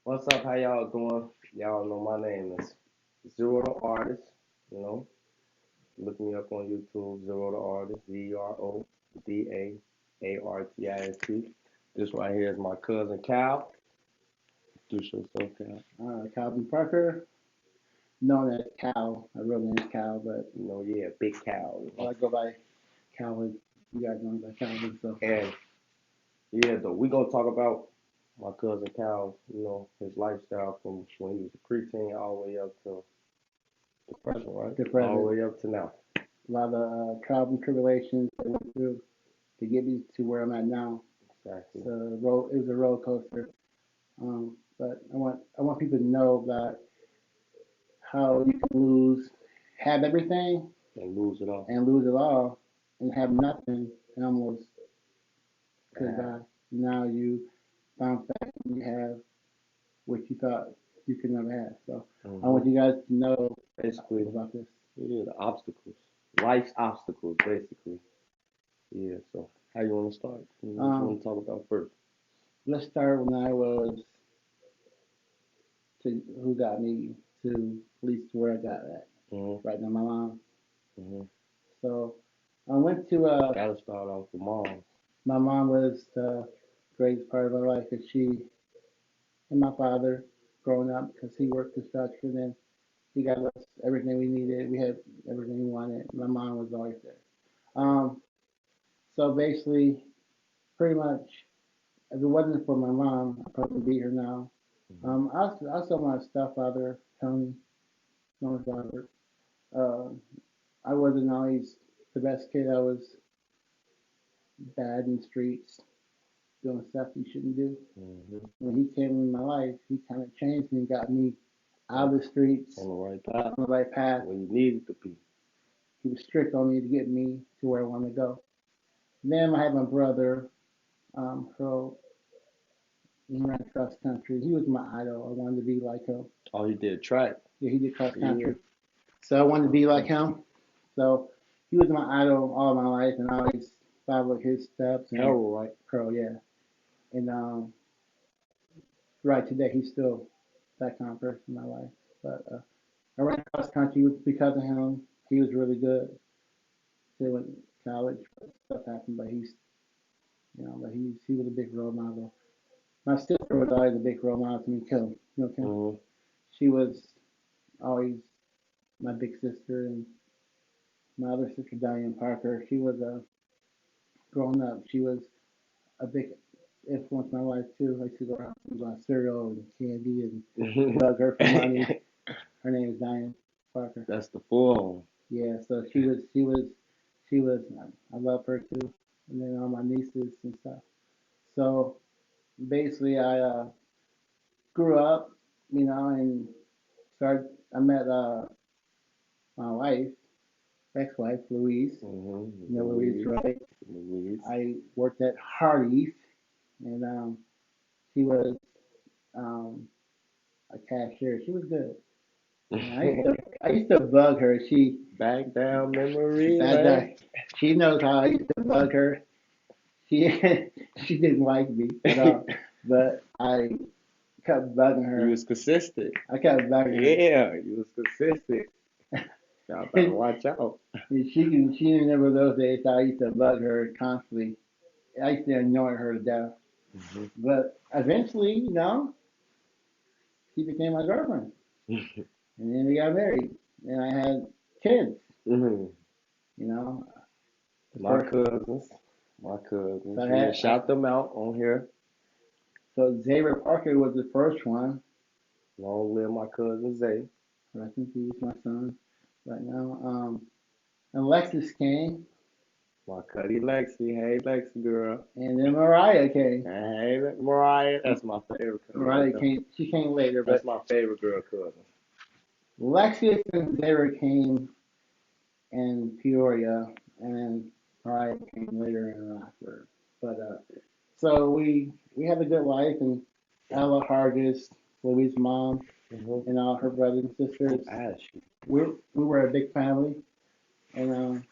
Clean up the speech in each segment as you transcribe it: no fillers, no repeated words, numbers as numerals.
What's up? How y'all doing? Y'all know my name is Zero the Artist. You know, look me up on YouTube, Zero the Artist, ZeroDaArtist. This right here is my cousin Cal. Do yourself, Cal. Calvin Parker, known as Cal. My real name is Cal, but Yeah, Big Cal. I go by Calvin. You guys know me by Calvin. So, And yeah, though we gonna talk about my cousin Cal. His lifestyle from when he was a preteen all the way up to the present, right? the All the present, way up to now. a lot of trials and tribulations I went through to get me to where I'm at now. Exactly. It was a roller coaster. But I want people to know that how you can have everything And lose it all. and lose it all, and have nothing and almost could Yeah. die. Now you bounce back and you have what you thought you could never have. So I want hmm you guys to know Basically, about this. yeah, the obstacles, life's obstacles, basically. Yeah. So, how you want to start? What you Um, want to talk about first? let's start when I was to who got me to at least where I got at. hmm Right now, my mom. hmm So I went to Gotta start off with mom. my mom was the greatest part of my life because she and my father growing up because he worked construction and he got us everything we needed. We had everything we wanted. My mom was always there. Um, so basically, pretty much, if it wasn't for my mom, I'd probably be here now. hmm Also my stepfather, Tony, known as Robert. Uh, I wasn't always the best kid. I was bad in the streets, doing stuff you shouldn't do. hmm When he came in my life, he kind of changed me, got me out On, of the streets, on the right path, on the right path. where you needed to be. He was strict on me to get me to where I wanted to go. Then I had my brother, Earl. He ran cross country. He was my idol. I wanted to be like him. Oh, you did track. Yeah, he did cross Yeah. country. So I wanted to be like Okay. him. So he was my idol all my life, and I always followed his steps. And Harold, right? Pearl, yeah. And right today, he's still that kind of person in my life. But I ran cross country because of him. He was really good. He went to college, but stuff happened. But he was a big role model. My sister was always a big role model to me, Kim. You know, Kim. hmm She was always my big sister, and my other sister, Diane Parker. She was a growing up. She was a big influence in my life too. I used to go around and buy cereal and candy and bug her for money. Her name is Diane Parker. That's the full. Yeah, so she was. I love her too, and then all my nieces and stuff. So basically, I grew up, and started. I met my wife, ex-wife, Louise. You know Louise, Louise. right? Louise. I worked at Hardee's, and she was um, a cashier. She was good. And I used to bug her. Back down memory That lane. that she knows how I used to bug her. She she didn't like me at all, but I kept bugging You her. was consistent. I kept bugging her. Yeah, you was consistent. Y'all better And watch out. she didn't remember those days. So I used to bug her constantly. I used to annoy her to death. hmm But eventually, she became my girlfriend, and then we got married, and I had kids. hmm You know, the My first. cousins. My So cousins. I Yeah, had shout them out on here. so Xavier Parker was the first one. Long live my cousin Zay. Rest in peace, my son. Right now, and Alexis came, My cuddy Lexi. Hey, Lexi girl. and then Mariah came. Hey, Mariah. That's my favorite cousin right Mariah there. came. She came later, That's but my favorite girl cousin. Alexis and Xavier came in Peoria, and then Mariah came later in Rockford. But so we had a good life, and Ella Hargis, Louise's mom, Mm-hmm. and all her brothers and sisters. Ashley. We were a big family, and and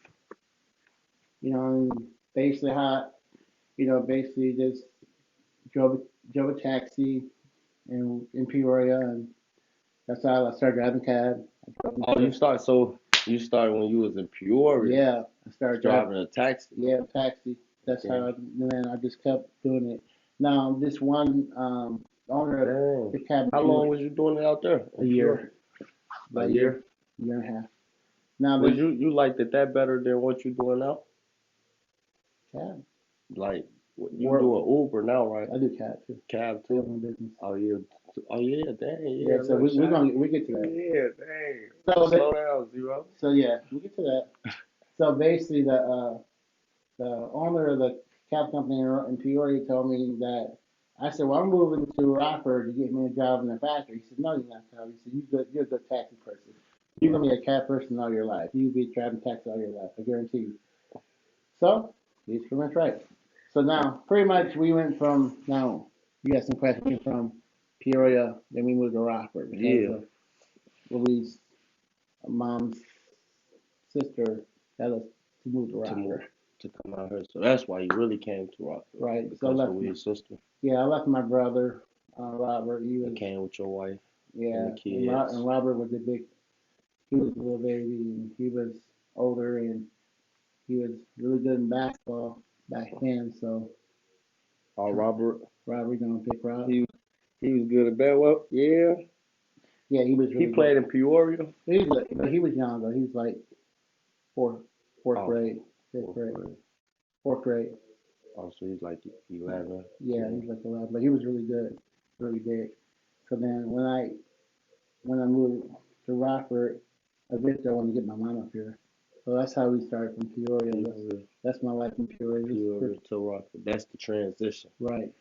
basically just drove drove a taxi in Peoria, and that's how I started driving cab. Oh, you started when you was in Peoria, Yeah, I started driving. driving a taxi. Yeah, taxi. That's Okay. how. And then I just kept doing it. Now this one owner of Dang. the cab How long was you doing it out there a in Peoria? year, A about a year. year and a half. Now Was this you liked it that better than what you doing now? cab Like you work. do an Uber now, right? I do cab too. Cab I have too. my business. Oh yeah. Oh yeah. Dang. Yeah, Yeah. so Look, we're shout gonna out. we get to that. Yeah. Dang. So Slow down, Zero. so yeah, we get to that. So basically, the owner of the cab company in Peoria told me that I said, well, I'm moving to Rockford to get me a job in the factory. He said, no, you're not, Tom. He said, you're a good taxi person. You're gonna be a cab person all your life. You'll be driving taxi all your life. I guarantee you. So he's pretty much right. So now, pretty much, we went from now. You got some questions from Peoria, then we moved to Rockford because Yeah. of Louise' mom's sister had us to move to To move Rockford. to come out here. So that's why you really came to Rockford Right. So I because of left. your sister. Yeah, I left my brother, Robert. He You was, came with your wife and yeah, the kids. And Robert was a big, he was a little baby, and he was older, and he was really good in basketball back then. So Oh, Robert. Robert gonna pick Rob. He was good at bad. Well, yeah. Yeah, he was He really played good. in Peoria. But he was young though. He was like fourth, fourth Oh, grade, fifth fourth grade, grade. fourth grade. Oh, so he's like 11. Yeah, Yeah. he's like 11, but he was really good, really big. So then when I moved to Rockford, eventually I wanted to get my mom up here. So that's how we started from Peoria. Peoria, That's my life in Peoria. Peoria to Rockford. That's the transition. Right.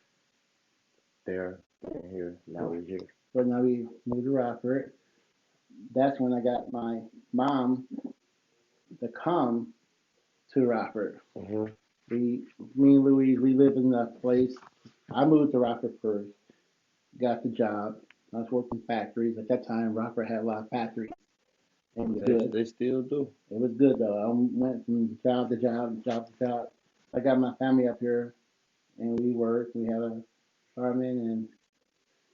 There and here. Now we're here. But now we moved to Rockford. That's when I got my mom to come to Rockford. Hmm. We, me and Louise, we lived in that place. I moved to Rockford first, got the job. I was working factories. At that time, Rockford had a lot of factories. And it was good. They still do. It was good though. I went from job to job, job to job. I got my family up here, and we worked. We had a fireman, and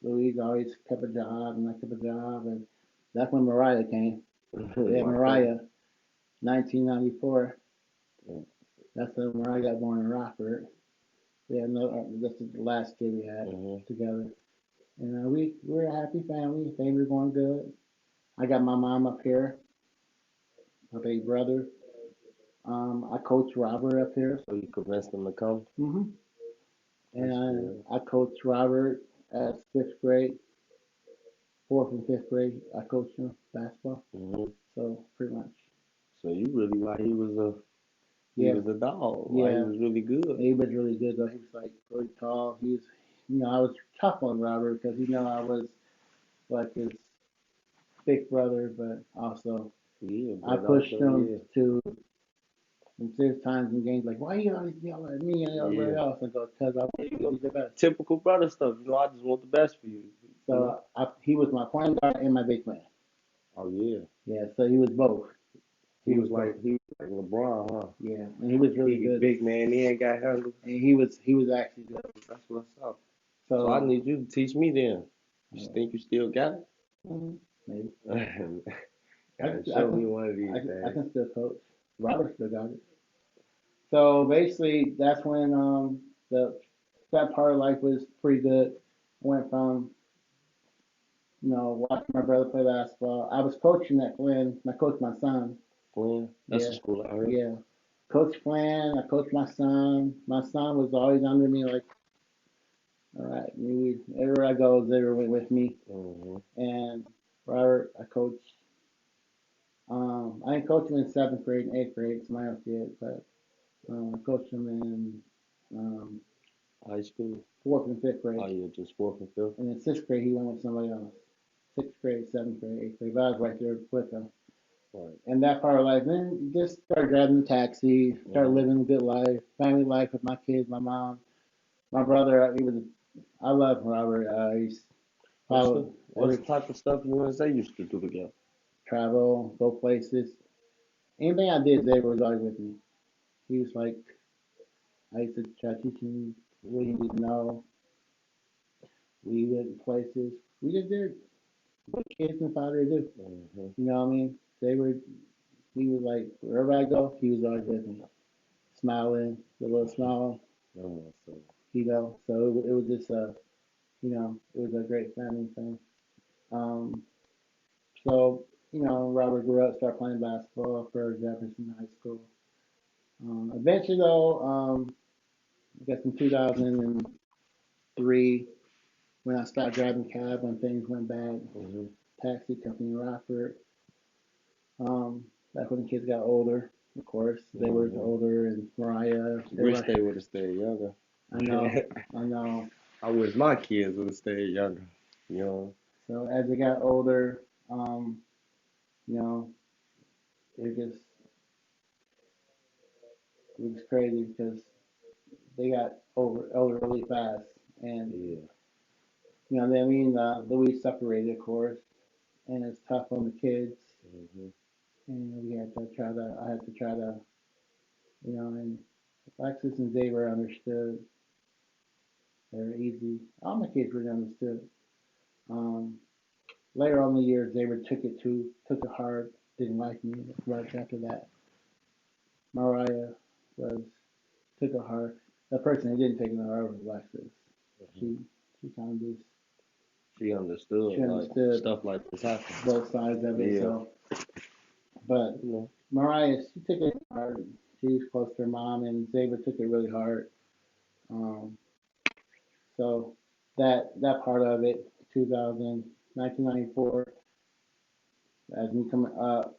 Louise always kept a job, and I kept a job, and that's when Mariah came. We had My cousin. Mariah, 1994. That's when Mariah got born in Rockford. We had another. This is the last kid we had Hmm. together, and we're a happy family. Things were going good. I got my mom up here, my baby brother. I coach Robert up here. So you convinced them to come? Hmm. That's And good. I coached Robert at fifth grade, fourth and fifth grade. I coached him basketball. Hmm. So pretty much, So you really like he yeah, was a dog. Like he yeah. was really good. He was really good though. He was like really tall. He was, I was tough on Robert because I was like his big brother, but also Yeah, I but pushed also him yeah. to. And there's times in games like, why you always yell at me and everybody Yeah. else? I go, because I want you to be the best. Typical brother stuff. I just want the best for you. You know? So he was my point guard and my big man. Oh yeah. Yeah, so he was both. He was like LeBron, huh? Yeah, and he was really He good. big man, he ain't got handle. And he was actually good. That's what's up. So I So need you to teach me then. You think you still got maybe it? I Gotta can I show me can one of these I days. can still coach. Robert still got it. So basically, that's when the that part of life was pretty good. I went from watching my brother play basketball. I was coaching at Flynn. I coached my son. Flynn, that's Yeah, a school I heard. yeah. Coach Flynn. I coached my son. My son was always under me, like, all right, everywhere I go, they were with me. Hmm. And Robert, I coached. I didn't coach him in seventh grade and eighth grade. Somebody else did, but I coached him in um, High school. fourth and fifth grade. Oh yeah, just fourth and fifth. And in sixth grade, he went with somebody else. Sixth grade, seventh grade, eighth grade. But I was right there with him. Right. And that part of life, then just started driving a taxi, started Hmm. living a good life, family life with my kids, my mom, my brother. I love Robert. He's probably What's every the type of stuff you and Zay used to do together? travel, go places. Anything I did, Xavier was always with me. He was like, I used to try to teach him what he need to know. We went places. We just did what kids and father do. Mhm. You know what I mean? They were. He was like wherever I go, he was always with me, smiling, the little smile. So, So it was just it was a great family thing. Um, so Robert grew up, started playing basketball for Jefferson High School. Eventually, though, I guess in 2003, when I started driving cab, when things went bad, mhm. taxi company in Rockford. Back when the kids got older, of course, they were Mhm. older, and Mariah, they Wish were. they would have stayed younger. I know, I know. I wish my kids would have stayed younger. You know. So as they got older, um, you know, it just it was crazy because they got older really fast, and Yeah. I mean, Louis separated, of course, and it's tough on the kids, Mhm. and I had to try to, and Alexis and Xavier understood. They were easy. All my kids really understood. Um, Later on in the year, Xavier took it hard, didn't like me. Right after that, Mariah was took it hard. The person who didn't take it hard was Alexis. Mhm. She she kind of just She understood she like understood stuff like this happens. both sides of it. Yeah. So, but You know. Mariah, she took it hard. She was close to her mom, and Xavier took it really hard. Um, so that part of it, 2000, 1994, as me coming up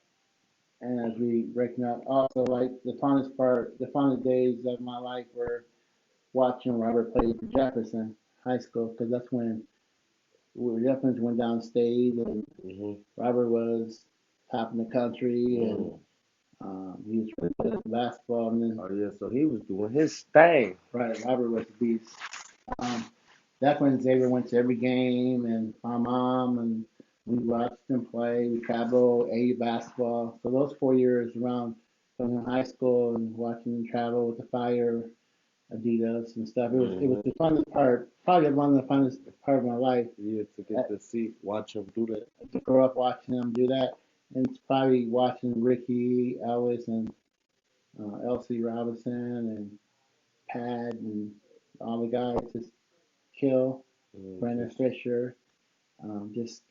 and as we breaking up. Also, like the fondest days of my life were watching Robert play for Jefferson High School because that's when Jefferson went downstate and Mhm. Robert was top in the country and Mm. he was really good at basketball. And then Oh yeah. So he was doing his thing. right, Robert was the beast. Um, that's when Xavier went to every game, and my mom and we watched them play. We traveled, ate basketball. So those 4 years around from in high school and watching them travel with the Fire, Adidas and stuff. It was Mhm. the funnest part, probably one of the funnest part of my life. Yeah. To uh, get to see, watch him do that. To grow up watching them do that, and it's probably watching Ricky Ellis and Elsie Robinson and Pad and all the guys just kill. Mhm. Brandon Fisher, just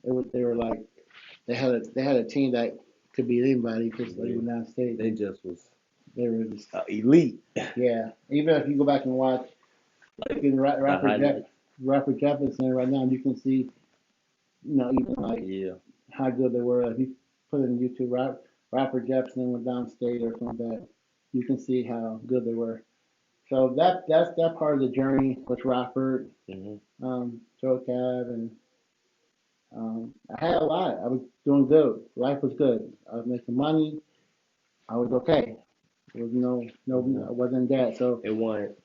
it was they were like they had a team that could beat anybody because they Yeah. were downstate They and just was they were just elite. yeah. Even if you go back and watch like in The highlights. Rapper Jefferson right now, you can see even like Yeah. how good they were. If you put it in YouTube, Rapper Jefferson went downstate or something like that, you can see how good they were. So that's that part of the journey with Rockford, Mhm. Joe Cab, and I had a lot. I was doing good. Life was good. I was making money. I was okay. There was no, Mhm. I wasn't dead. So It wasn't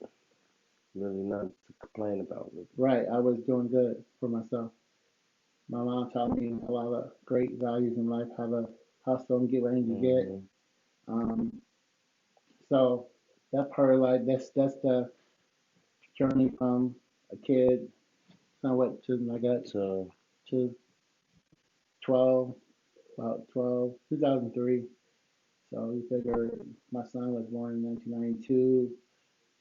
really nothing to complain about. Really. right, I was doing good for myself. My mom taught me a lot of great values in life, how to hustle and get what you get. Mhm. Um, so that part of life, that's the journey from a kid, somewhat to I got So to 12, about 12, 2003. So you figure my son was born in 1992.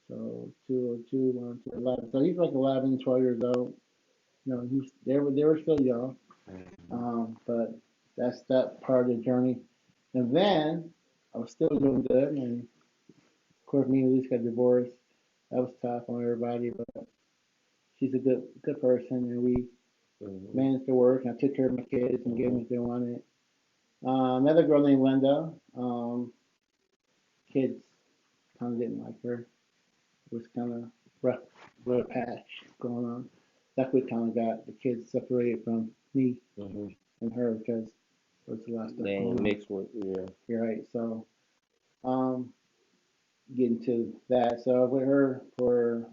So 202, 1, 2, 11. So he's like 11, 12 years old. They were still young. But that's that part of the journey. And then I was still doing good. And of course, me and Elise got divorced. That was tough on everybody, but she's a good person. And we mhm. managed to work. And I took care of my kids and gave them Mhm. what they wanted. Another girl named Linda. Kids kind of didn't like her. It was kind of rough patch going on. That's what kind of got the kids separated from me Mhm. and her because there was a lot of stuff They going ain't on. mixed with yeah. You're right. So um, getting to that. So with her for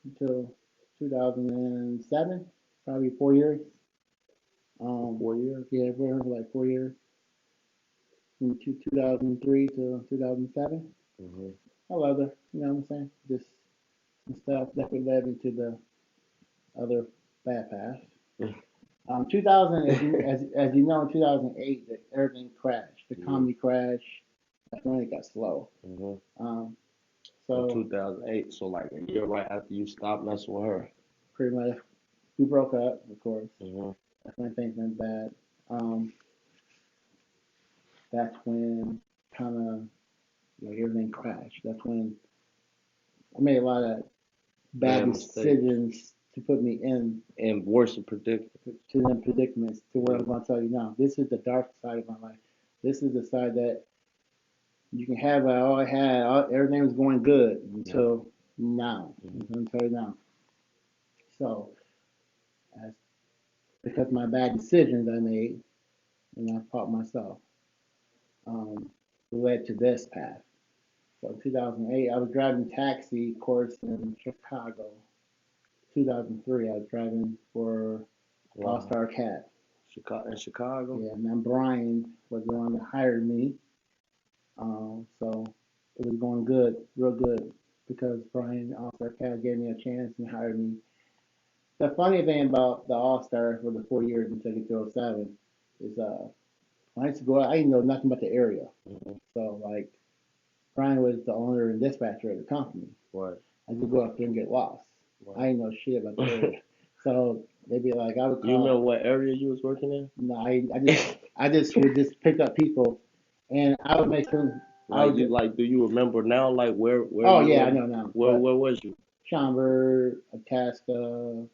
until 2007, probably 4 years. For Um, 4 years. yeah, with her for like 4 years, from 2003 to 2007. Mhm. I love her. You know what I'm saying? Just some stuff that could led into the other bad past. 2000, as you know, in 2008, everything crashed. The Mm-hmm. economy crashed. That's when it got slow. Mm-hmm. Um, In so 2008, so like a year right after you stopped messing with her. pretty much we broke up, of course. Mm-hmm. That's when things went bad. Um, that's when kind of like everything crashed. That's when I made a lot of bad Bad mistakes decisions to put me in and worse predict. to them predicaments to where I'm Yeah. going to tell you now. This is the dark side of my life. This is the side that you can have all I had, everything was going good Yeah. until now. Mm-hmm. I'm going to tell you now. So, as, because of my bad decisions I made, and I fought myself, um, led to this path. So, in 2008, I was driving taxi course in Chicago. 2003, I was driving for All Wow. Star Cat. Chicago in Chicago. Yeah, and then Brian was the one that hired me. So it was going good, real good, because Brian All Star Cat gave me a chance and hired me. The funny thing about the All Star for the 4 years until I get to '07 is when I used to go out, I didn't know nothing about the area. Mm-hmm. So like Brian was the owner and dispatcher of the company. Right. I could go out there and get lost. I Right. didn't know shit about the area. So they'd be like, I would Do you remember call. what area you was working in? No, I just would just pick up people, and I would make them. I Like would you just. like do you remember now like where Oh you yeah, I was know now. But where was you? Schaumburg, Itasca,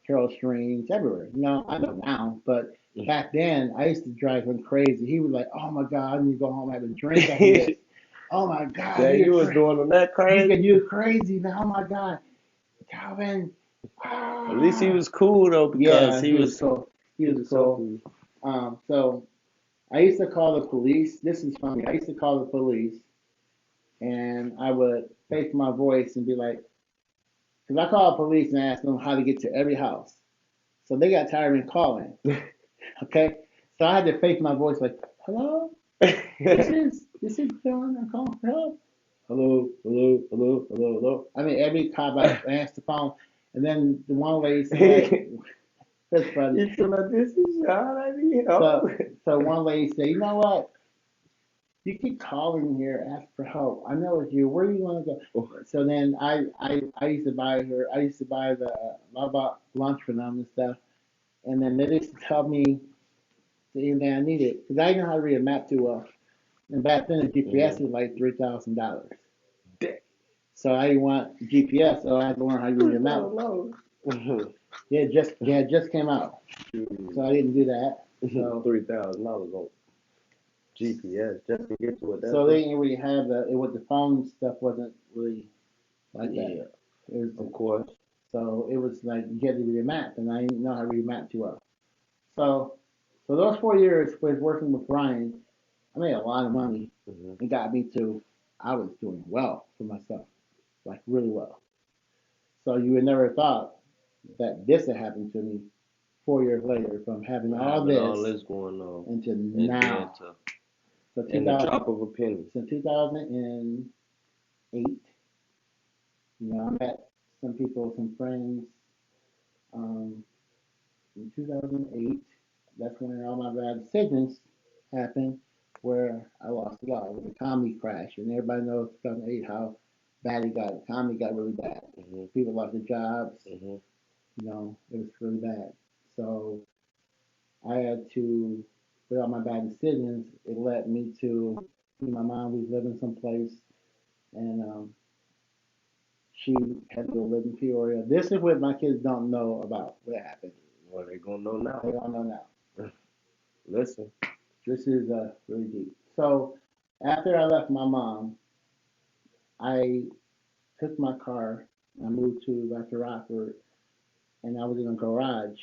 Carroll Streams, everywhere. I know now, but back then I used to drive him crazy. He was like, "Oh my God, I need to go home and have a drink after this." Oh my God, That you was doing on that crazy? you're crazy, man. Oh my God, Calvin. At least he Ah. was cool though because Yeah, he was cool. He he was was so cool. cool. So I used to call the police. This is funny. I used to call the police, and I would fake my voice and be like, because I called the police and asked them how to get to every house. So they got tired of me calling. Okay, so I had to fake my voice like, "Hello, this is John. I'm calling for help. Hello, hello, hello, hello, hello." I mean, every cop I answered the phone, and then the one lady said, like, "That's funny." You feel like this is Sean, I need help. So one lady said, "You know what? You keep calling here, ask for help. I know it's you. Where do you want to go?" So then I used to buy her. I used to buy the I bought lunch for them and stuff. And then they used to tell me anything I needed because I didn't know how to read a map too well. And back then the GPS was like $3,000. So I didn't want GPS, so I had to learn how to read a map. Yeah, it just came out, so I didn't do that. So $3,000 on GPS just to get to it. so they didn't really have the phone stuff wasn't really like that. Yeah, It was of course. so it was like you had to read a map, and I didn't know how to read a map too well. So so those 4 years was working with Brian. I made a lot of money. Hmm. It got me to I was doing well for myself, like really well. So you would never thought that this had happened to me 4 years later from having all Having this all this going on, into and then now. So in the 2000, drop of a penny. so 2008, I met some people, some friends. Um, in 2008, that's when all my bad decisions happened, where I lost a lot with the economy crash, and everybody knows 2008 how bad it got. The economy got really bad. Hmm. People lost their jobs. Hmm. It was really bad. So I had to, with all my bad decisions, it led me to my mom was living someplace, and she had to go live in Peoria. This is what my kids don't know about what happened. Well, they gonna know now. They don't know now. Listen. This is really deep. So after I left my mom, I took my car. I moved to back to Rockford, and I was in a garage,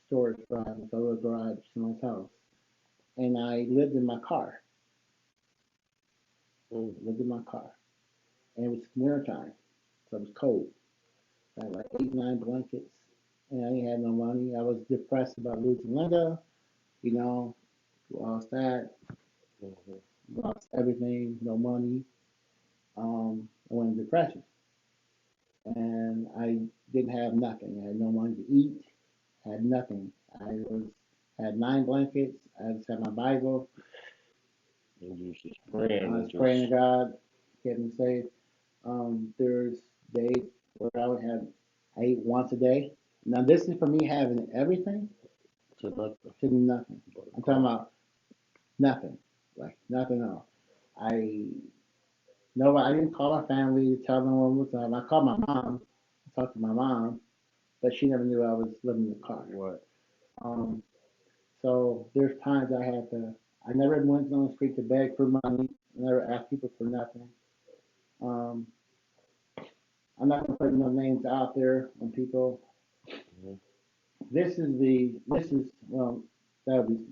storage garage, a little garage in my house, and I lived in my car. Mm. Lived in my car, and it was winter time, so it was cold. I had like 8, 9 blankets, and I didn't have no money. I was depressed about losing Linda, you know, lost that, Hmm. lost everything, no money. I went in depression. and I didn't have nothing. I had no money to eat. Had nothing. I was had 9 blankets. I just had my Bible. And you just I praying was and praying to just God, get me saved. There's days where I would have I eat once a day. Now this is for me having everything to nothing to nothing. but I'm a talking car. about nothing, like nothing else. I no, I didn't call my family to tell them what was up. I called my mom, I talked to my mom, but she never knew I was living in the car. What? Um, so there's times I had to. I never went on the street to beg for money. I never asked people for nothing. Um, I'm not gonna put no names out there when people. Mm-hmm. This is well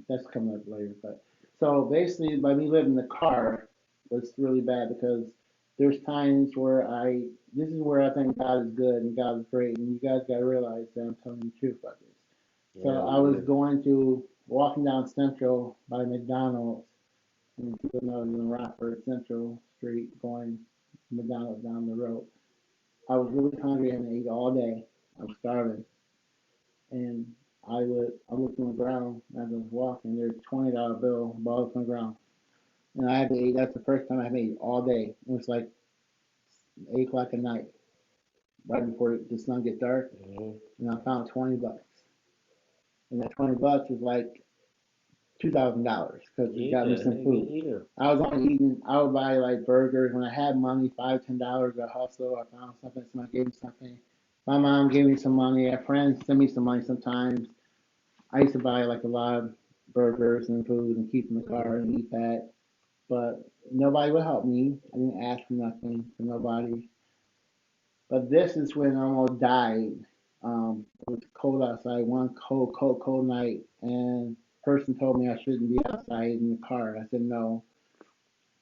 that's coming up later. But so basically, by me living in the car was really bad because there's times where I this is where I think God is good and God is great, and you guys gotta realize that I'm telling you the truth about this. Yeah, So we I was here. going to walking down Central by McDonald's, and people know in Rockford Central Street going to McDonald's down the road. I was really hungry and I ate all day. I was starving, and I looked on the ground as I was walking. There's a $20 bill balls on the ground, and I had to eat. That's the first time I had to eat all day. It was like 8 o'clock at night, right before the sun get dark, Mm-hmm. and I found $20, and that $20 was like $2,000 because it Eat got me that. some Hey, get food. here. I was only eating. I would buy like burgers when I had money, $5, $10. I hustle. I found something. Somebody gave me something. My mom gave me some money. I friends send me some money sometimes. I used to buy like a lot of burgers and food and keep in the car and eat that. But nobody would help me. I didn't ask for nothing from nobody. But this is when I almost died. It was cold outside, one cold night, and a person told me I shouldn't be outside in the car. I said no.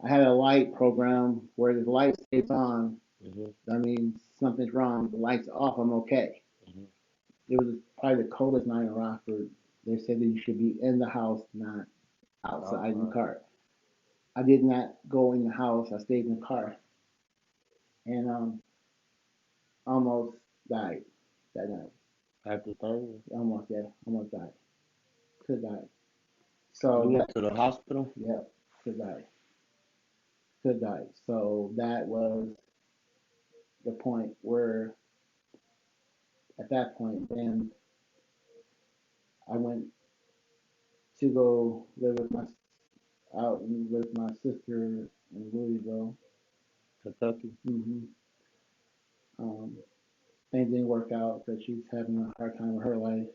I had a light program where the light stays on. Mm-hmm. That means something's wrong. The light's off. I'm okay. Mm-hmm. It was probably the coldest night in Rockford. They said that you should be in the house, not outside in the Outside. car. I did not go in the house. I stayed in the car and almost died that night. After 30, Almost, yeah, almost died. Could die. you So went that, to the hospital. yeah, could die. Could die. So that was the point where, at that point, then I went to go live with my out with my sister in Louisville. Kentucky. hmm Um, Things didn't work out because she's having a hard time with her life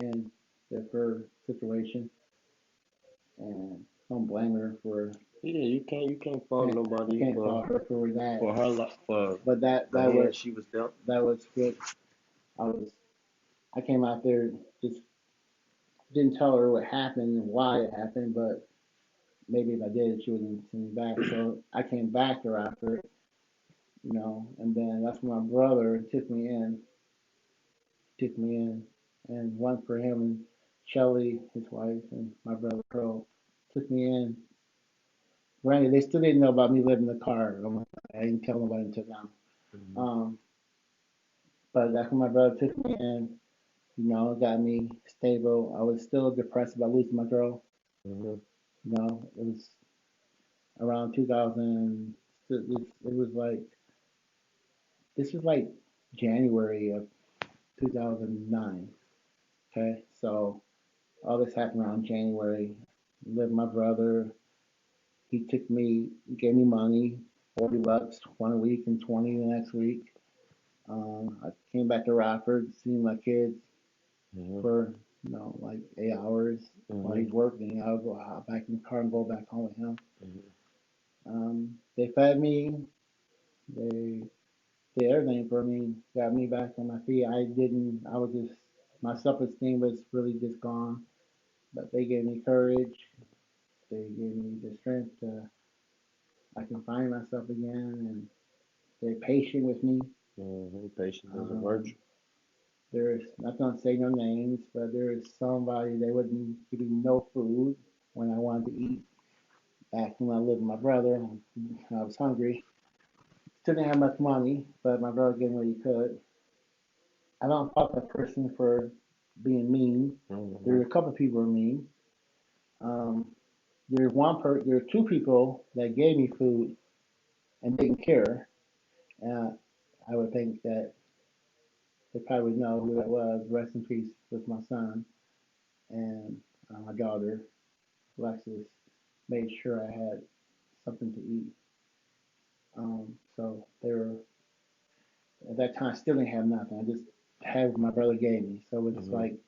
and with her situation, and don't blame her for. Yeah, you can't fault Can't, I nobody can't fault her for that, for her for but the hand she was dealt. that was what I was. I came out there, just didn't tell her what happened and why it happened, but maybe if I did, she wouldn't send me back. So I came back to Rockford, and then that's when my brother took me in, and one for him and Shelly, his wife, and my brother Pearl took me in. Granted, they still didn't know about me living in the car. I didn't tell nobody until now. Mm-hmm. Um, but that's when my brother took me in. Got me stable. I was still depressed about losing my girl. Mm-hmm. It was around 2000. It was like this was like January of 2009. Okay, so all this happened around January. Lived with my brother. He took me, gave me money, $40 one week and 20 the next week. I came back to Rockford, seeing my kids Mm-hmm. for like 8 hours while Mm-hmm. he's working. I would go out back in the car and go back home with him. Mm-hmm. They fed me. They did everything for me. Got me back on my feet. I didn't. I was just my self-esteem was really just gone. But they gave me courage. They gave me the strength to I can find myself again, and they're patient with me. Mm-hmm. Patience is a Um, virtue. there's not gonna say no names, but there is somebody they wouldn't give me no food when I wanted to eat. Back when I lived with my brother, I was hungry. still didn't have much money, but my brother gave me what he could. I don't fault that person for being mean. There Mm-hmm. were a couple of people who were mean. Um, there were two people that gave me food and didn't care. Uh, I would think that they probably know who that was. Rest in peace with my son and my daughter, Alexis, made sure I had something to eat. So they were at that time still didn't have nothing. I just had what my brother gave me. So it's Mm-hmm. like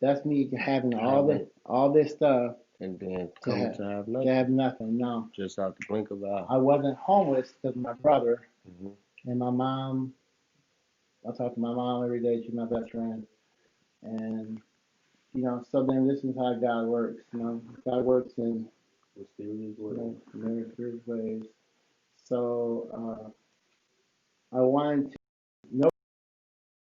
that's me having Having all this stuff and then to coming to have nothing, have nothing. No, just out the blink of an eye. I wasn't homeless because my brother Mm-hmm. and my mom. I talk to my mom every day. She's my best friend, and So then this is how God works. God works in Mysterious ways. mysterious ways. So I wanted